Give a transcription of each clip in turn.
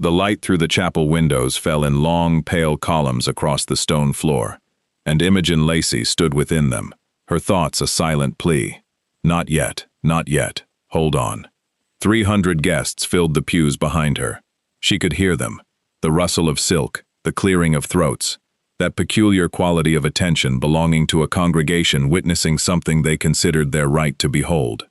The light through the chapel windows fell in long, pale columns across the stone floor, and Imogen Lacey stood within them, her thoughts a silent plea. Not yet, not yet, hold on. 300 guests filled the pews behind her. She could hear them, the rustle of silk, the clearing of throats, that peculiar quality of attention belonging to a congregation witnessing something they considered their right to behold.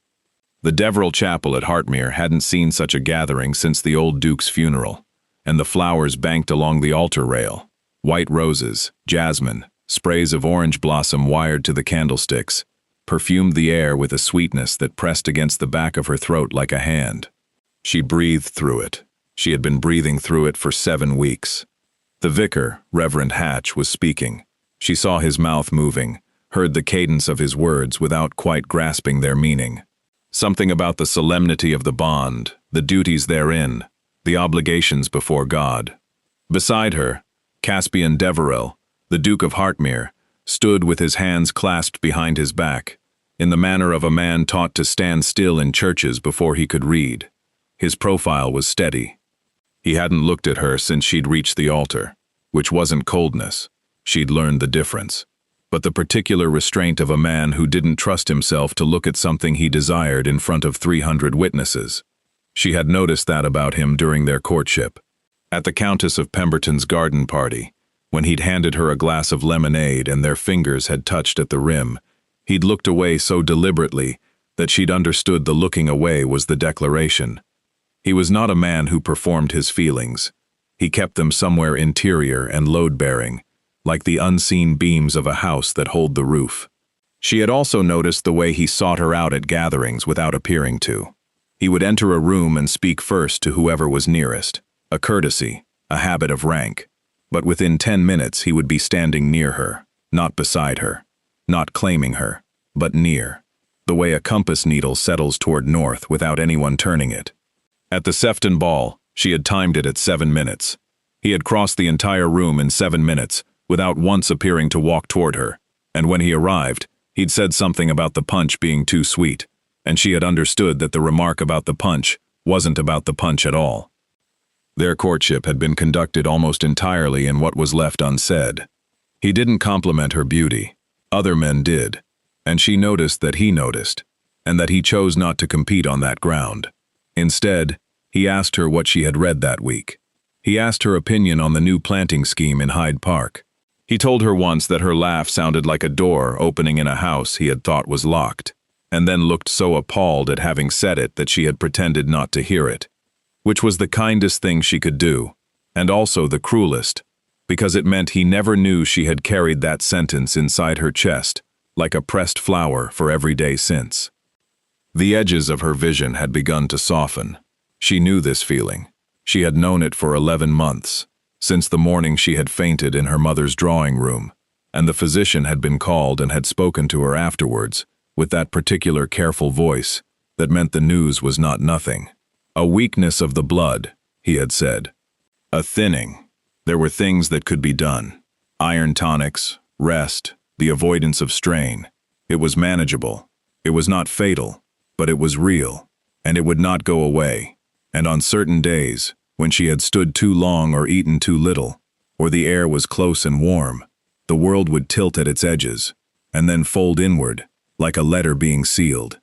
The Deverell Chapel at Hartmere hadn't seen such a gathering since the old Duke's funeral, and the flowers banked along the altar rail, white roses, jasmine, sprays of orange blossom wired to the candlesticks, perfumed the air with a sweetness that pressed against the back of her throat like a hand. She breathed through it. She had been breathing through it for 7 weeks. The vicar, Reverend Hatch, was speaking. She saw his mouth moving, heard the cadence of his words without quite grasping their meaning. Something about the solemnity of the bond, the duties therein, the obligations before God. Beside her, Caspian Deverell, the Duke of Hartmere, stood with his hands clasped behind his back, in the manner of a man taught to stand still in churches before he could read. His profile was steady. He hadn't looked at her since she'd reached the altar, which wasn't coldness. She'd learned the difference. But the particular restraint of a man who didn't trust himself to look at something he desired in front of 300 witnesses. She had noticed that about him during their courtship. At the Countess of Pemberton's garden party, when he'd handed her a glass of lemonade and their fingers had touched at the rim, he'd looked away so deliberately that she'd understood the looking away was the declaration. He was not a man who performed his feelings. He kept them somewhere interior and load-bearing, like the unseen beams of a house that hold the roof. She had also noticed the way he sought her out at gatherings without appearing to. He would enter a room and speak first to whoever was nearest, a courtesy, a habit of rank. But within 10 minutes he would be standing near her, not beside her, not claiming her, but near, the way a compass needle settles toward north without anyone turning it. At the Sefton ball, she had timed it at 7 minutes. He had crossed the entire room in 7 minutes, without once appearing to walk toward her, and when he arrived, he'd said something about the punch being too sweet, and she had understood that the remark about the punch wasn't about the punch at all. Their courtship had been conducted almost entirely in what was left unsaid. He didn't compliment her beauty. Other men did, and she noticed that he noticed, and that he chose not to compete on that ground. Instead, he asked her what she had read that week. He asked her opinion on the new planting scheme in Hyde Park. He told her once that her laugh sounded like a door opening in a house he had thought was locked, and then looked so appalled at having said it that she had pretended not to hear it, which was the kindest thing she could do, and also the cruelest, because it meant he never knew she had carried that sentence inside her chest, like a pressed flower for every day since. The edges of her vision had begun to soften. She knew this feeling. She had known it for 11 months, since the morning she had fainted in her mother's drawing room, and the physician had been called and had spoken to her afterwards, with that particular careful voice that meant the news was not nothing. A weakness of the blood, he had said. A thinning. There were things that could be done. Iron tonics, rest, the avoidance of strain. It was manageable. It was not fatal, but it was real, and it would not go away. And on certain days, when she had stood too long or eaten too little, or the air was close and warm, the world would tilt at its edges, and then fold inward, like a letter being sealed.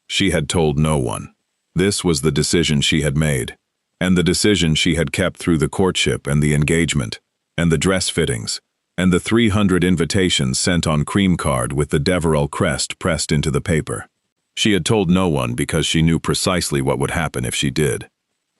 She had told no one. This was the decision she had made, and the decision she had kept through the courtship and the engagement, and the dress fittings, and the 300 invitations sent on cream card with the Deverell crest pressed into the paper. She had told no one because she knew precisely what would happen if she did.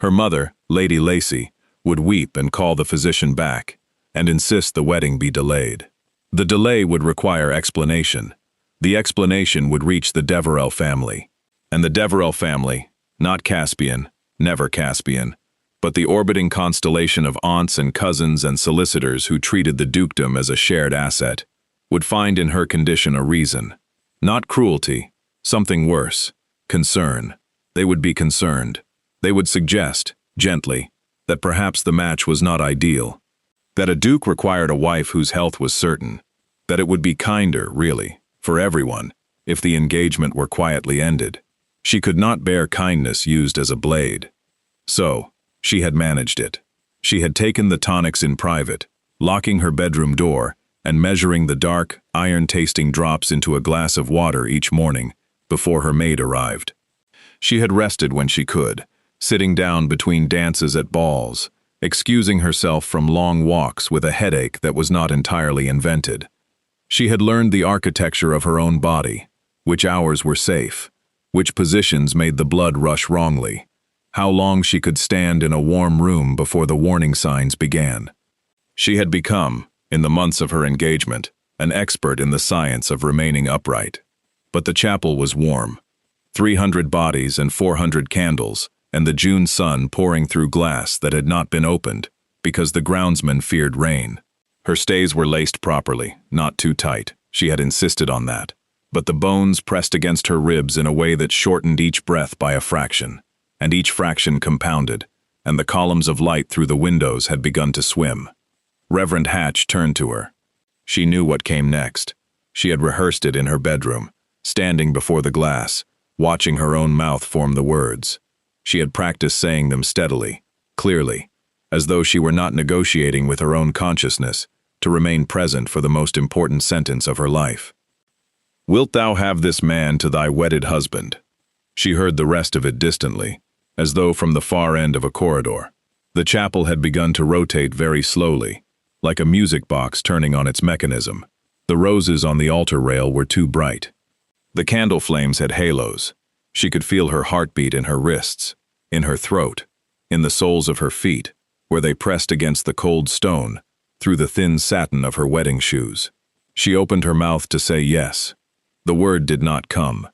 Her mother, Lady Lacey, would weep and call the physician back, and insist the wedding be delayed. The delay would require explanation. The explanation would reach the Deverell family. And the Deverell family, not Caspian, never Caspian, but the orbiting constellation of aunts and cousins and solicitors who treated the dukedom as a shared asset, would find in her condition a reason. Not cruelty, something worse, concern. They would be concerned. They would suggest, gently, that perhaps the match was not ideal, that a duke required a wife whose health was certain, that it would be kinder, really, for everyone, if the engagement were quietly ended. She could not bear kindness used as a blade. So, She had managed it. She had taken the tonics in private, locking her bedroom door and measuring the dark, iron-tasting drops into a glass of water each morning before her maid arrived. She had rested when she could, sitting down between dances at balls, excusing herself from long walks with a headache that was not entirely invented. She had learned the architecture of her own body, which hours were safe, which positions made the blood rush wrongly, how long she could stand in a warm room before the warning signs began. She had become, in the months of her engagement, an expert in the science of remaining upright. But the chapel was warm. 300 bodies and 400 candles, and the June sun pouring through glass that had not been opened, because the groundsman feared rain. Her stays were laced properly, not too tight. She had insisted on that. But the bones pressed against her ribs in a way that shortened each breath by a fraction, and each fraction compounded, and the columns of light through the windows had begun to swim. Reverend Hatch turned to her. She knew what came next. She had rehearsed it in her bedroom, standing before the glass, watching her own mouth form the words. She had practiced saying them steadily, clearly, as though she were not negotiating with her own consciousness to remain present for the most important sentence of her life. "Wilt thou have this man to thy wedded husband?" She heard the rest of it distantly, as though from the far end of a corridor. The chapel had begun to rotate very slowly, like a music box turning on its mechanism. The roses on the altar rail were too bright. The candle flames had halos. She could feel her heartbeat in her wrists, in her throat, in the soles of her feet, where they pressed against the cold stone, through the thin satin of her wedding shoes. She opened her mouth to say yes. The word did not come.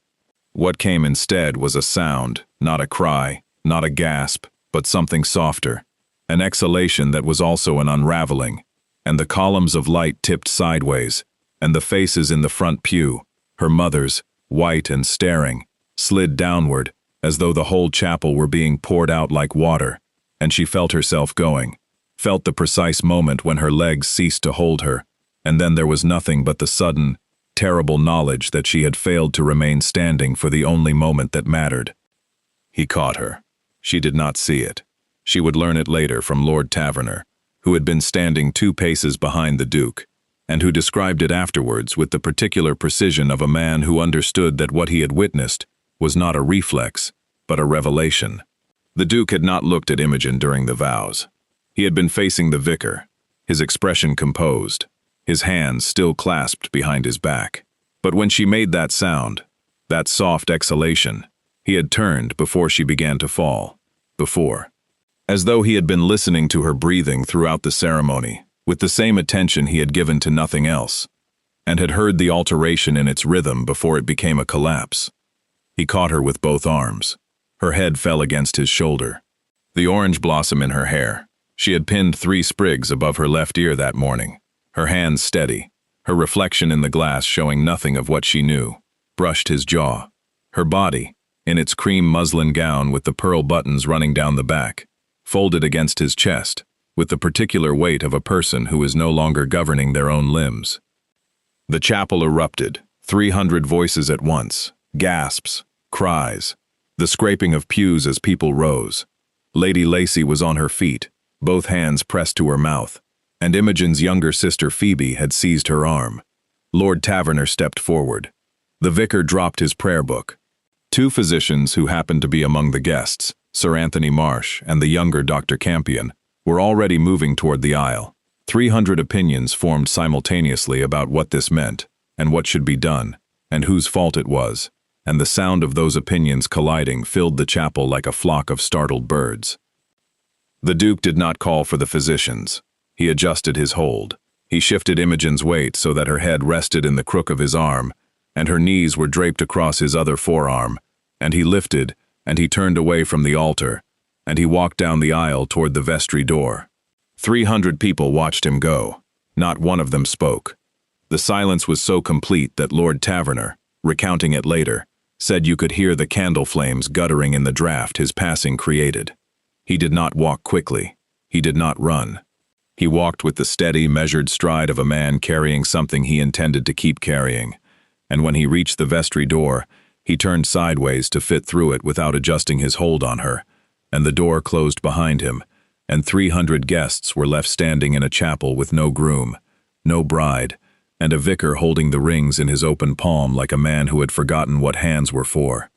What came instead was a sound, not a cry, not a gasp, but something softer, an exhalation that was also an unraveling, and the columns of light tipped sideways, and the faces in the front pew, her mother's, white and staring, slid downward, as though the whole chapel were being poured out like water, and she felt herself going, felt the precise moment when her legs ceased to hold her, and then there was nothing but the sudden, terrible knowledge that she had failed to remain standing for the only moment that mattered. He caught her. She did not see it. She would learn it later from Lord Taverner, who had been standing 2 paces behind the Duke, and who described it afterwards with the particular precision of a man who understood that what he had witnessed was not a reflex, but a revelation. The Duke had not looked at Imogen during the vows. He had been facing the vicar, his expression composed, his hands still clasped behind his back. But when she made that sound, that soft exhalation, he had turned before she began to fall. Before. As though he had been listening to her breathing throughout the ceremony, with the same attention he had given to nothing else, and had heard the alteration in its rhythm before it became a collapse. He caught her with both arms. Her head fell against his shoulder. The orange blossom in her hair. She had pinned 3 sprigs above her left ear that morning, her hands steady, her reflection in the glass showing nothing of what she knew, brushed his jaw. Her body, in its cream muslin gown with the pearl buttons running down the back, folded against his chest, with the particular weight of a person who is no longer governing their own limbs. The chapel erupted, 300 voices at once, gasps, cries, the scraping of pews as people rose. Lady Lacey was on her feet, both hands pressed to her mouth, and Imogen's younger sister Phoebe had seized her arm. Lord Taverner stepped forward. The vicar dropped his prayer book. 2 physicians who happened to be among the guests, Sir Anthony Marsh and the younger Dr. Campion, were already moving toward the aisle. 300 opinions formed simultaneously about what this meant, and what should be done, and whose fault it was, and the sound of those opinions colliding filled the chapel like a flock of startled birds. The Duke did not call for the physicians. He adjusted his hold. He shifted Imogen's weight so that her head rested in the crook of his arm, and her knees were draped across his other forearm, and he lifted, and he turned away from the altar, and he walked down the aisle toward the vestry door. 300 people watched him go. Not one of them spoke. The silence was so complete that Lord Taverner, recounting it later, said you could hear the candle flames guttering in the draught his passing created. He did not walk quickly. He did not run. He walked with the steady, measured stride of a man carrying something he intended to keep carrying, and when he reached the vestry door, he turned sideways to fit through it without adjusting his hold on her, and the door closed behind him, and 300 guests were left standing in a chapel with no groom, no bride, and a vicar holding the rings in his open palm like a man who had forgotten what hands were for.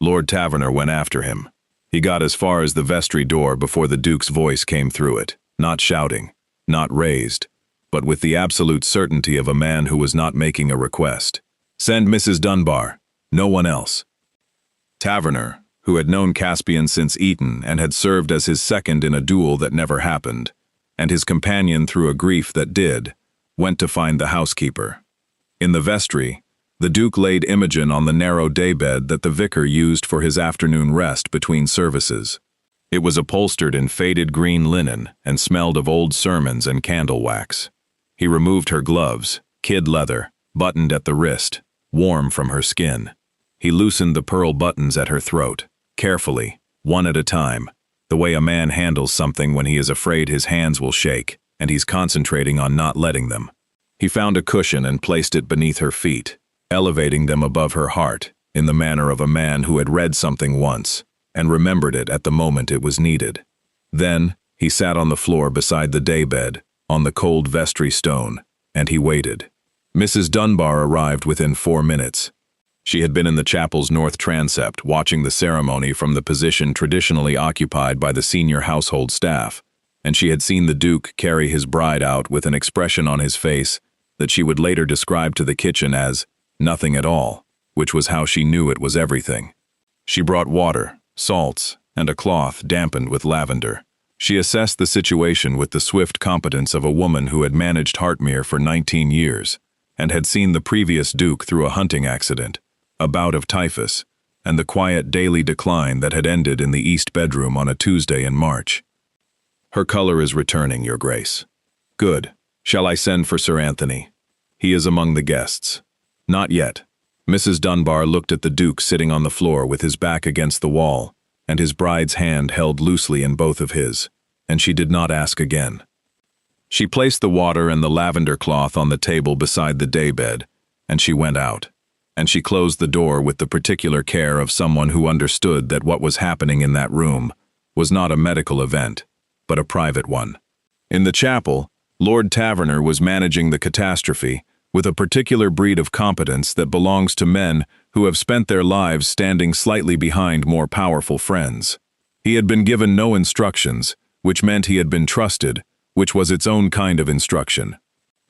Lord Taverner went after him. He got as far as the vestry door before the Duke's voice came through it, not shouting, not raised, but with the absolute certainty of a man who was not making a request. "Send Mrs. Dunbar, no one else." Taverner, who had known Caspian since Eton and had served as his second in a duel that never happened, and his companion through a grief that did, went to find the housekeeper. In the vestry, the Duke laid Imogen on the narrow daybed that the vicar used for his afternoon rest between services. It was upholstered in faded green linen and smelled of old sermons and candle wax. He removed her gloves, kid leather, buttoned at the wrist, warm from her skin. He loosened the pearl buttons at her throat, carefully, one at a time, the way a man handles something when he is afraid his hands will shake, and he's concentrating on not letting them. He found a cushion and placed it beneath her feet, elevating them above her heart, in the manner of a man who had read something once, and remembered it at the moment it was needed. Then, he sat on the floor beside the daybed, on the cold vestry stone, and he waited. Mrs. Dunbar arrived within 4 minutes. She had been in the chapel's north transept, watching the ceremony from the position traditionally occupied by the senior household staff, and she had seen the Duke carry his bride out with an expression on his face that she would later describe to the kitchen as nothing at all, which was how she knew it was everything. She brought water, salts, and a cloth dampened with lavender. She assessed the situation with the swift competence of a woman who had managed Hartmere for 19 years, and had seen the previous Duke through a hunting accident, a bout of typhus, and the quiet daily decline that had ended in the east bedroom on a Tuesday in March. "Her color is returning, Your Grace." "Good. Shall I send for Sir Anthony?" "He is among the guests." "Not yet." Mrs. Dunbar looked at the Duke sitting on the floor with his back against the wall, and his bride's hand held loosely in both of his, and she did not ask again. She placed the water and the lavender cloth on the table beside the daybed, and she went out. And she closed the door with the particular care of someone who understood that what was happening in that room was not a medical event, but a private one. In the chapel, Lord Taverner was managing the catastrophe with a particular breed of competence that belongs to men who have spent their lives standing slightly behind more powerful friends. He had been given no instructions, which meant he had been trusted, which was its own kind of instruction.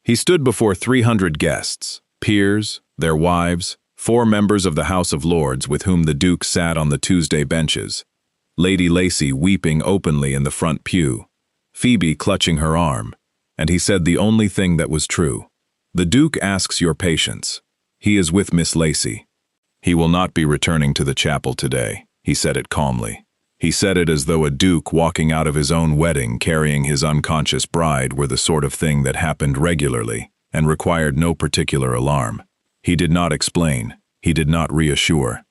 He stood before 300 guests, peers, their wives, 4 members of the House of Lords with whom the Duke sat on the Tuesday benches, Lady Lacey weeping openly in the front pew, Phoebe clutching her arm, and he said the only thing that was true. "The Duke asks your patience. He is with Miss Lacey. He will not be returning to the chapel today." He said it calmly. He said it as though a duke walking out of his own wedding carrying his unconscious bride were the sort of thing that happened regularly and required no particular alarm. He did not explain. He did not reassure.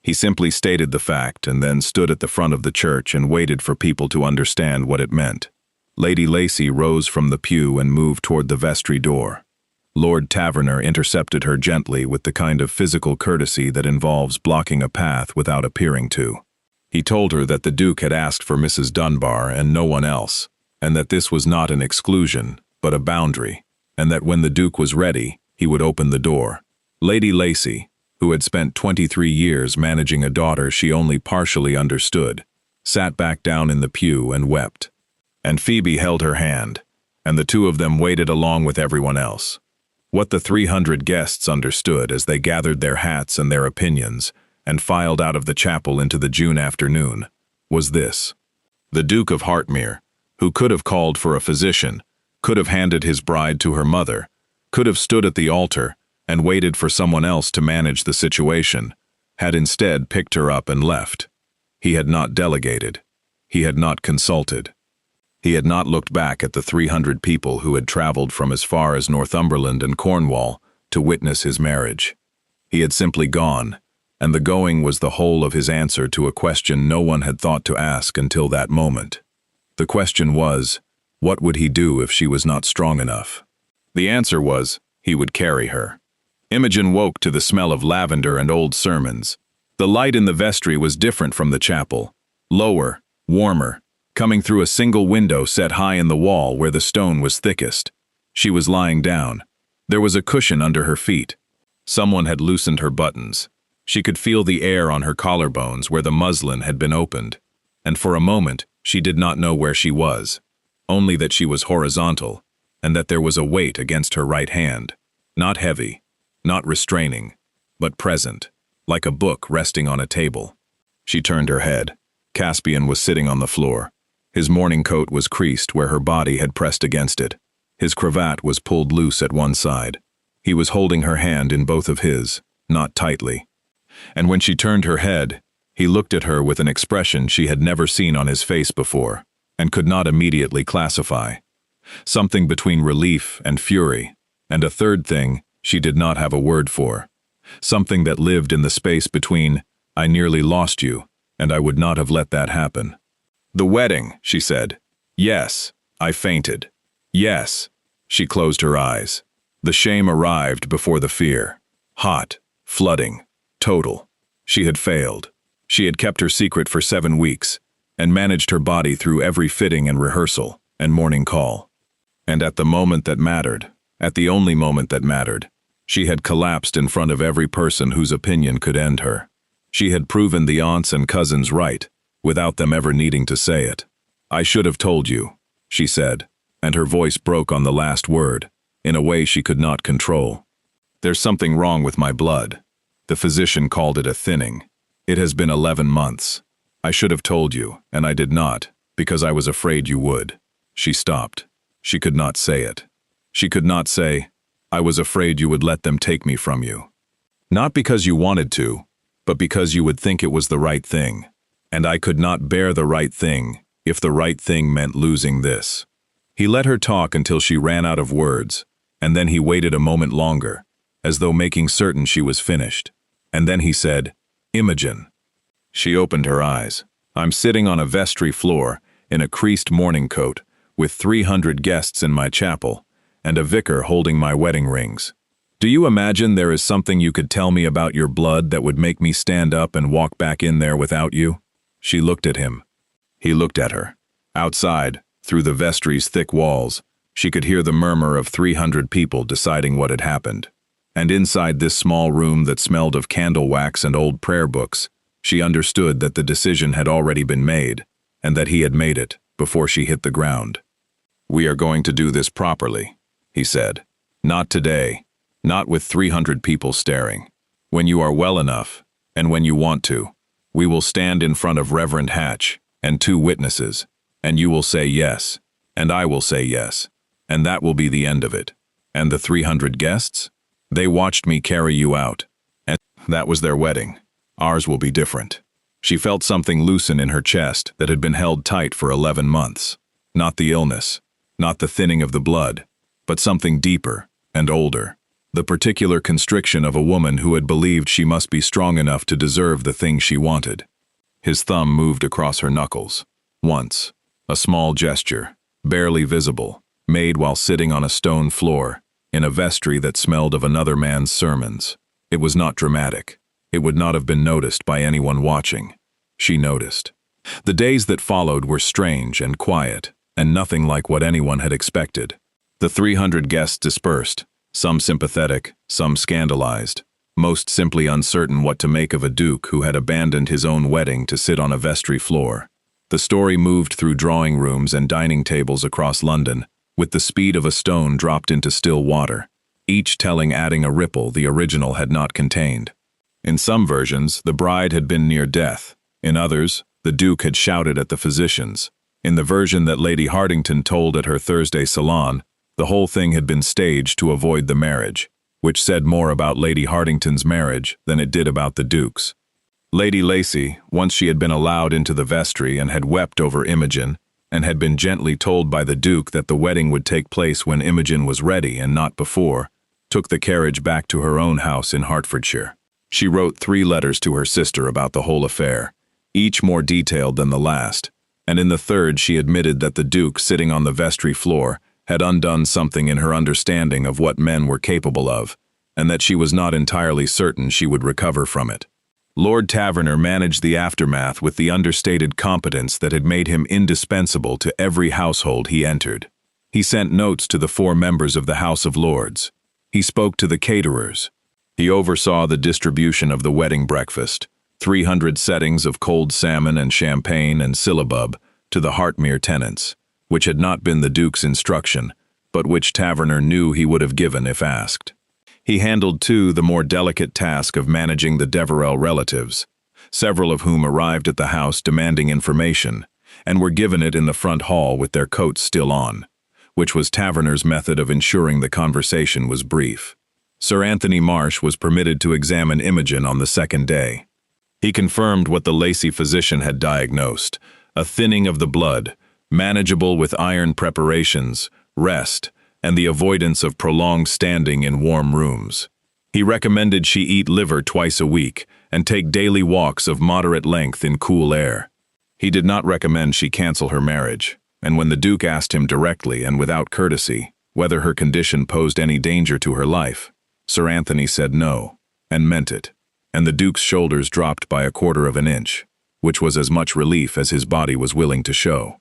He simply stated the fact and then stood at the front of the church and waited for people to understand what it meant. Lady Lacey rose from the pew and moved toward the vestry door. Lord Taverner intercepted her gently with the kind of physical courtesy that involves blocking a path without appearing to. He told her that the Duke had asked for Mrs. Dunbar and no one else, and that this was not an exclusion, but a boundary, and that when the Duke was ready, he would open the door. Lady Lacey, who had spent 23 years managing a daughter she only partially understood, sat back down in the pew and wept. And Phoebe held her hand, and the two of them waited along with everyone else. What the 300 guests understood as they gathered their hats and their opinions and filed out of the chapel into the June afternoon was this. The Duke of Hartmere, who could have called for a physician, could have handed his bride to her mother, could have stood at the altar and waited for someone else to manage the situation, had instead picked her up and left. He had not delegated. He had not consulted. He had not looked back at the 300 people who had traveled from as far as Northumberland and Cornwall to witness his marriage. He had simply gone, and the going was the whole of his answer to a question no one had thought to ask until that moment. The question was, what would he do if she was not strong enough? The answer was, he would carry her. Imogen woke to the smell of lavender and old sermons. The light in the vestry was different from the chapel, lower, warmer, coming through a single window set high in the wall where the stone was thickest. She was lying down. There was a cushion under her feet. Someone had loosened her buttons. She could feel the air on her collarbones where the muslin had been opened, and for a moment she did not know where she was, only that she was horizontal, and that there was a weight against her right hand, not heavy, not restraining, but present, like a book resting on a table. She turned her head. Caspian was sitting on the floor. His morning coat was creased where her body had pressed against it. His cravat was pulled loose at one side. He was holding her hand in both of his, not tightly. And when she turned her head, he looked at her with an expression she had never seen on his face before, and could not immediately classify. Something between relief and fury, and a third thing she did not have a word for. Something that lived in the space between, "I nearly lost you, and I would not have let that happen." "The wedding," she said. "Yes, I fainted." "Yes." She closed her eyes. The shame arrived before the fear. Hot, flooding, total. She had failed. She had kept her secret for 7 weeks, and managed her body through every fitting and rehearsal, and morning call. And at the moment that mattered, at the only moment that mattered, she had collapsed in front of every person whose opinion could end her. She had proven the aunts and cousins right, without them ever needing to say it. "I should have told you," she said, and her voice broke on the last word, in a way she could not control. "There's something wrong with my blood. The physician called it a thinning. It has been 11 months. I should have told you, and I did not, because I was afraid you would." She stopped. She could not say it. She could not say, "I was afraid you would let them take me from you." Not because you wanted to, but because you would think it was the right thing. And I could not bear the right thing if the right thing meant losing this. He let her talk until she ran out of words, and then he waited a moment longer, as though making certain she was finished. And then he said, "Imogen." She opened her eyes. "I'm sitting on a vestry floor, in a creased morning coat, with 300 guests in my chapel, and a vicar holding my wedding rings. Do you imagine there is something you could tell me about your blood that would make me stand up and walk back in there without you?" She looked at him. He looked at her. Outside, through the vestry's thick walls, she could hear the murmur of 300 people deciding what had happened. And inside this small room that smelled of candle wax and old prayer books, she understood that the decision had already been made, and that he had made it before she hit the ground. "We are going to do this properly," he said. "Not today, not with 300 people staring. When you are well enough, and when you want to, we will stand in front of Reverend Hatch and 2 witnesses, and you will say yes, and I will say yes, and that will be the end of it. And the 300 guests? They watched me carry you out, and that was their wedding. Ours will be different." She felt something loosen in her chest that had been held tight for 11 months. Not the illness, not the thinning of the blood, but something deeper and older. The particular constriction of a woman who had believed she must be strong enough to deserve the thing she wanted. His thumb moved across her knuckles. Once, a small gesture, barely visible, made while sitting on a stone floor, in a vestry that smelled of another man's sermons. It was not dramatic. It would not have been noticed by anyone watching. She noticed. The days that followed were strange and quiet, and nothing like what anyone had expected. The 300 guests dispersed, some sympathetic, some scandalized, most simply uncertain what to make of a duke who had abandoned his own wedding to sit on a vestry floor. The story moved through drawing rooms and dining tables across London, with the speed of a stone dropped into still water, each telling adding a ripple the original had not contained. In some versions, the bride had been near death. In others, the Duke had shouted at the physicians. In the version that Lady Hartington told at her Thursday salon, the whole thing had been staged to avoid the marriage, which said more about Lady Hartington's marriage than it did about the Duke's. Lady Lacey, once she had been allowed into the vestry and had wept over Imogen, and had been gently told by the Duke that the wedding would take place when Imogen was ready and not before, took the carriage back to her own house in Hertfordshire. She wrote 3 letters to her sister about the whole affair, each more detailed than the last, and in the third she admitted that the Duke, sitting on the vestry floor, had undone something in her understanding of what men were capable of, and that she was not entirely certain she would recover from it. Lord Taverner managed the aftermath with the understated competence that had made him indispensable to every household he entered. He sent notes to the 4 members of the House of Lords. He spoke to the caterers. He oversaw the distribution of the wedding breakfast, 300 settings of cold salmon and champagne and syllabub to the Hartmere tenants, which had not been the Duke's instruction, but which Taverner knew he would have given if asked. He handled, too, the more delicate task of managing the Deverell relatives, several of whom arrived at the house demanding information, and were given it in the front hall with their coats still on, which was Taverner's method of ensuring the conversation was brief. Sir Anthony Marsh was permitted to examine Imogen on the 2nd day. He confirmed what the Lacey physician had diagnosed: a thinning of the blood, manageable with iron preparations, rest, and the avoidance of prolonged standing in warm rooms. He recommended she eat liver twice a week and take daily walks of moderate length in cool air. He did not recommend she cancel her marriage, and when the Duke asked him directly and without courtesy whether her condition posed any danger to her life, Sir Anthony said no, and meant it, and the Duke's shoulders dropped by 1/4 of an inch, which was as much relief as his body was willing to show.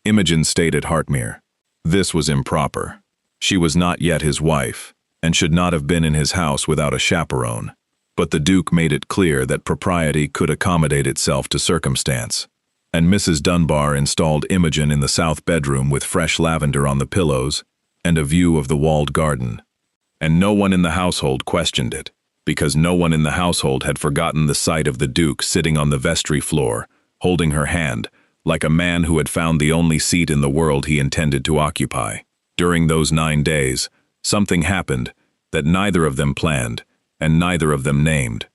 Imogen stayed at Hartmere. This was improper. She was not yet his wife, and should not have been in his house without a chaperone, but the Duke made it clear that propriety could accommodate itself to circumstance, and Mrs. Dunbar installed Imogen in the south bedroom with fresh lavender on the pillows and a view of the walled garden. And no one in the household questioned it, because no one in the household had forgotten the sight of the Duke sitting on the vestry floor, holding her hand, like a man who had found the only seat in the world he intended to occupy. During those 9 days, something happened that neither of them planned and neither of them named.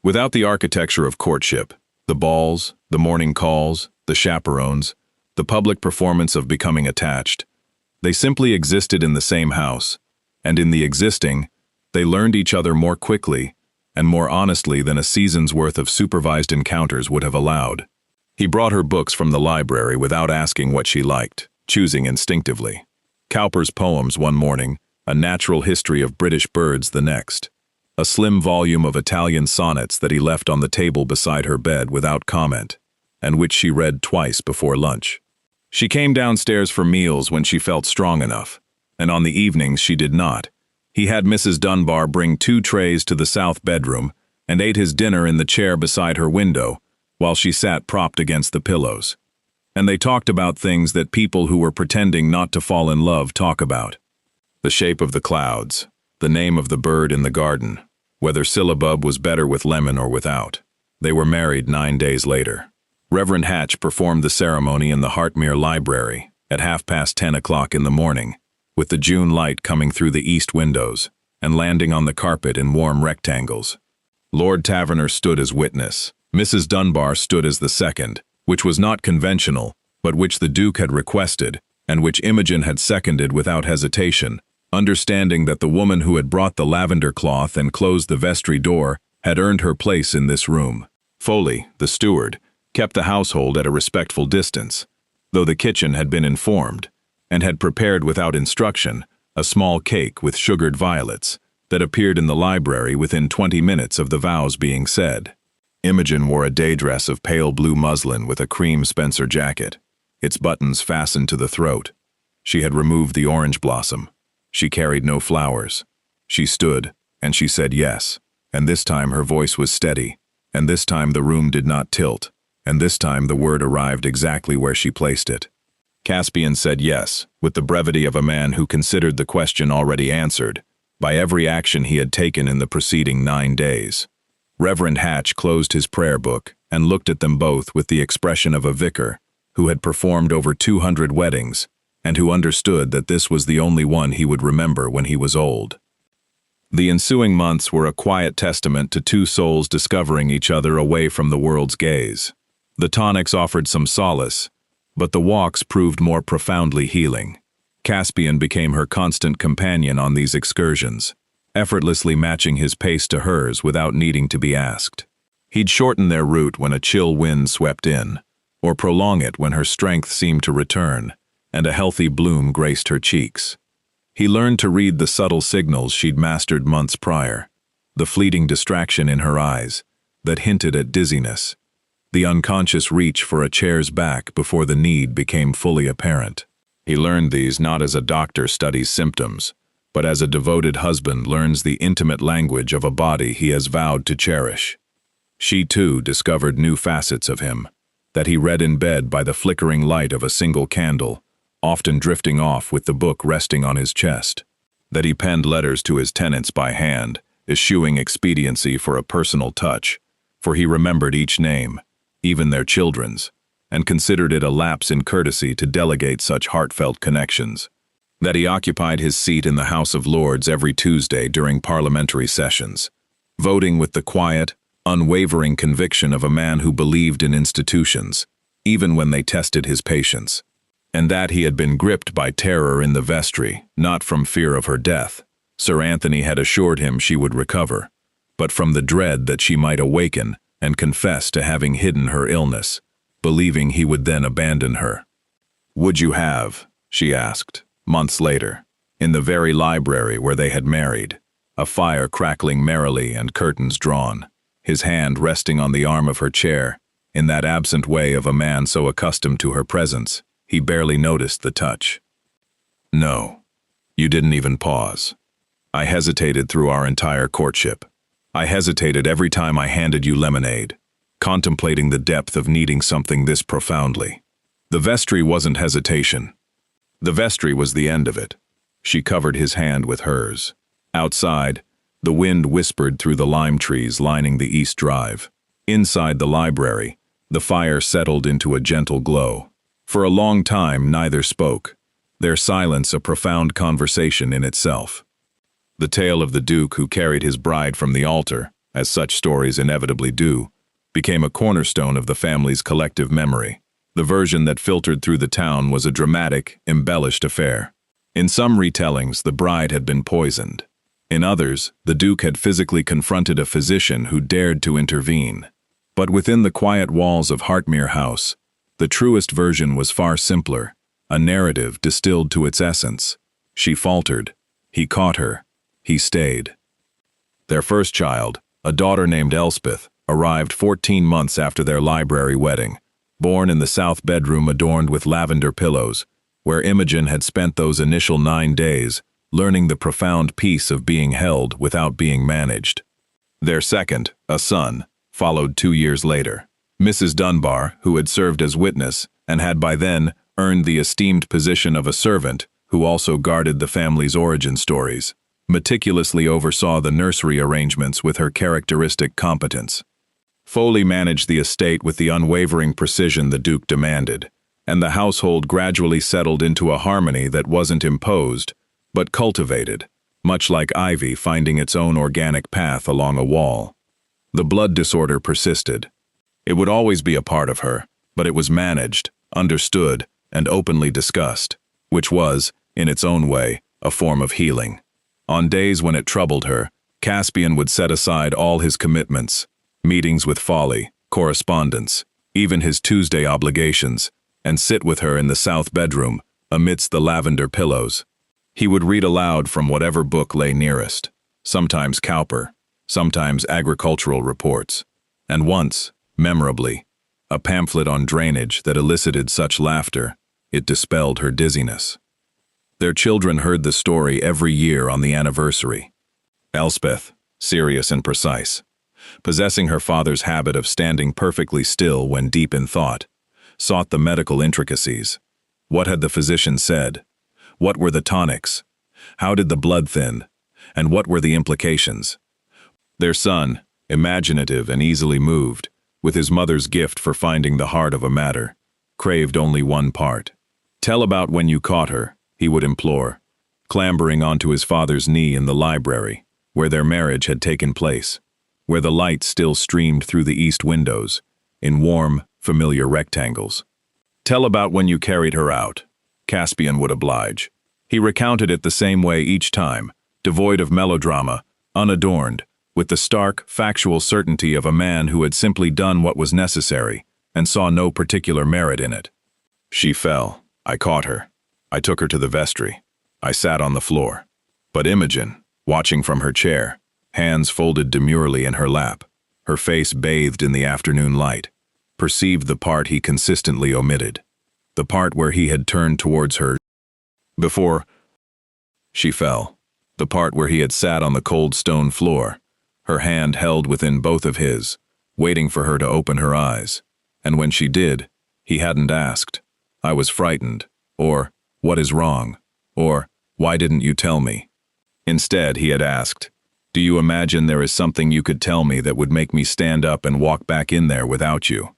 Without the architecture of courtship, the balls, the morning calls, the chaperones, the public performance of becoming attached, they simply existed in the same house, and in the existing, they learned each other more quickly and more honestly than a season's worth of supervised encounters would have allowed. He brought her books from the library without asking what she liked, choosing instinctively. Cowper's poems one morning, a natural history of British birds the next, a slim volume of Italian sonnets that he left on the table beside her bed without comment, and which she read twice before lunch. She came downstairs for meals when she felt strong enough, and on the evenings she did not. He had Mrs. Dunbar bring 2 trays to the south bedroom and ate his dinner in the chair beside her window while she sat propped against the pillows. And they talked about things that people who were pretending not to fall in love talk about. The shape of the clouds, the name of the bird in the garden, whether syllabub was better with lemon or without. They were married 9 days later. Reverend Hatch performed the ceremony in the Hartmere Library at 10:30 in the morning, with the June light coming through the east windows and landing on the carpet in warm rectangles. Lord Taverner stood as witness. Mrs. Dunbar stood as the second, which was not conventional, but which the Duke had requested, and which Imogen had seconded without hesitation, understanding that the woman who had brought the lavender cloth and closed the vestry door had earned her place in this room. Foley, the steward, kept the household at a respectful distance, though the kitchen had been informed, and had prepared without instruction a small cake with sugared violets that appeared in the library within 20 minutes of the vows being said. Imogen wore a day dress of pale blue muslin with a cream Spencer jacket, its buttons fastened to the throat. She had removed the orange blossom. She carried no flowers. She stood, and she said yes, and this time her voice was steady, and this time the room did not tilt, and this time the word arrived exactly where she placed it. Caspian said yes, with the brevity of a man who considered the question already answered, by every action he had taken in the preceding 9 days. Reverend Hatch closed his prayer book and looked at them both with the expression of a vicar who had performed over 200 weddings and who understood that this was the only one he would remember when he was old. The ensuing months were a quiet testament to 2 souls discovering each other away from the world's gaze. The tonics offered some solace, but the walks proved more profoundly healing. Caspian became her constant companion on these excursions, effortlessly matching his pace to hers without needing to be asked. He'd shorten their route when a chill wind swept in, or prolong it when her strength seemed to return, and a healthy bloom graced her cheeks. He learned to read the subtle signals she'd mastered months prior, the fleeting distraction in her eyes, that hinted at dizziness, the unconscious reach for a chair's back before the need became fully apparent. He learned these not as a doctor studies symptoms, but as a devoted husband learns the intimate language of a body he has vowed to cherish. She, too, discovered new facets of him, that he read in bed by the flickering light of a single candle, often drifting off with the book resting on his chest, that he penned letters to his tenants by hand, eschewing expediency for a personal touch, for he remembered each name, even their children's, and considered it a lapse in courtesy to delegate such heartfelt connections, that he occupied his seat in the House of Lords every Tuesday during parliamentary sessions, voting with the quiet, unwavering conviction of a man who believed in institutions, even when they tested his patience, and that he had been gripped by terror in the vestry, not from fear of her death. Sir Anthony had assured him she would recover, but from the dread that she might awaken and confess to having hidden her illness, believing he would then abandon her. "Would you have?" she asked, months later, in the very library where they had married, a fire crackling merrily and curtains drawn, his hand resting on the arm of her chair, in that absent way of a man so accustomed to her presence, he barely noticed the touch. "No. You didn't even pause. I hesitated through our entire courtship. I hesitated every time I handed you lemonade, contemplating the depth of needing something this profoundly. The vestry wasn't hesitation. The vestry was the end of it." She covered his hand with hers. Outside, the wind whispered through the lime trees lining the east drive. Inside the library, the fire settled into a gentle glow. For a long time, neither spoke, their silence a profound conversation in itself. The tale of the Duke who carried his bride from the altar, as such stories inevitably do, became a cornerstone of the family's collective memory. The version that filtered through the town was a dramatic, embellished affair. In some retellings, the bride had been poisoned. In others, the Duke had physically confronted a physician who dared to intervene. But within the quiet walls of Hartmere House, the truest version was far simpler, a narrative distilled to its essence. She faltered. He caught her. He stayed. Their first child, a daughter named Elspeth, arrived 14 months after their library wedding, born in the south bedroom adorned with lavender pillows, where Imogen had spent those initial 9 days, learning the profound peace of being held without being managed. Their second, a son, followed 2 years later. Mrs. Dunbar, who had served as witness and had by then earned the esteemed position of a servant who also guarded the family's origin stories, meticulously oversaw the nursery arrangements with her characteristic competence. Foley managed the estate with the unwavering precision the Duke demanded, and the household gradually settled into a harmony that wasn't imposed, but cultivated, much like ivy finding its own organic path along a wall. The blood disorder persisted. It would always be a part of her, but it was managed, understood, and openly discussed, which was, in its own way, a form of healing. On days when it troubled her, Caspian would set aside all his commitments, meetings with Folly, correspondence, even his Tuesday obligations, and sit with her in the south bedroom, amidst the lavender pillows. He would read aloud from whatever book lay nearest, sometimes Cowper, sometimes agricultural reports, and once, memorably, a pamphlet on drainage that elicited such laughter, it dispelled her dizziness. Their children heard the story every year on the anniversary. Elspeth, serious and precise, possessing her father's habit of standing perfectly still when deep in thought, sought the medical intricacies. What had the physician said? What were the tonics? How did the blood thin? And what were the implications? Their son, imaginative and easily moved, with his mother's gift for finding the heart of a matter, craved only one part. "Tell about when you caught her," he would implore, clambering onto his father's knee in the library, where their marriage had taken place, where the light still streamed through the east windows, in warm, familiar rectangles. "Tell about when you carried her out." Caspian would oblige. He recounted it the same way each time, devoid of melodrama, unadorned, with the stark, factual certainty of a man who had simply done what was necessary and saw no particular merit in it. "She fell. I caught her. I took her to the vestry. I sat on the floor. But Imogen, watching from her chair, hands folded demurely in her lap, her face bathed in the afternoon light, perceived the part he consistently omitted, the part where he had turned towards her before she fell, the part where he had sat on the cold stone floor, her hand held within both of his, waiting for her to open her eyes. And when she did, he hadn't asked, "I was frightened," or "What is wrong?" or "Why didn't you tell me?" Instead, he had asked, "Do you imagine there is something you could tell me that would make me stand up and walk back in there without you?"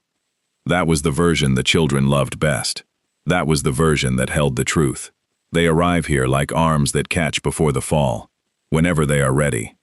That was the version the children loved best. That was the version that held the truth. They arrive here like arms that catch before the fall, whenever they are ready.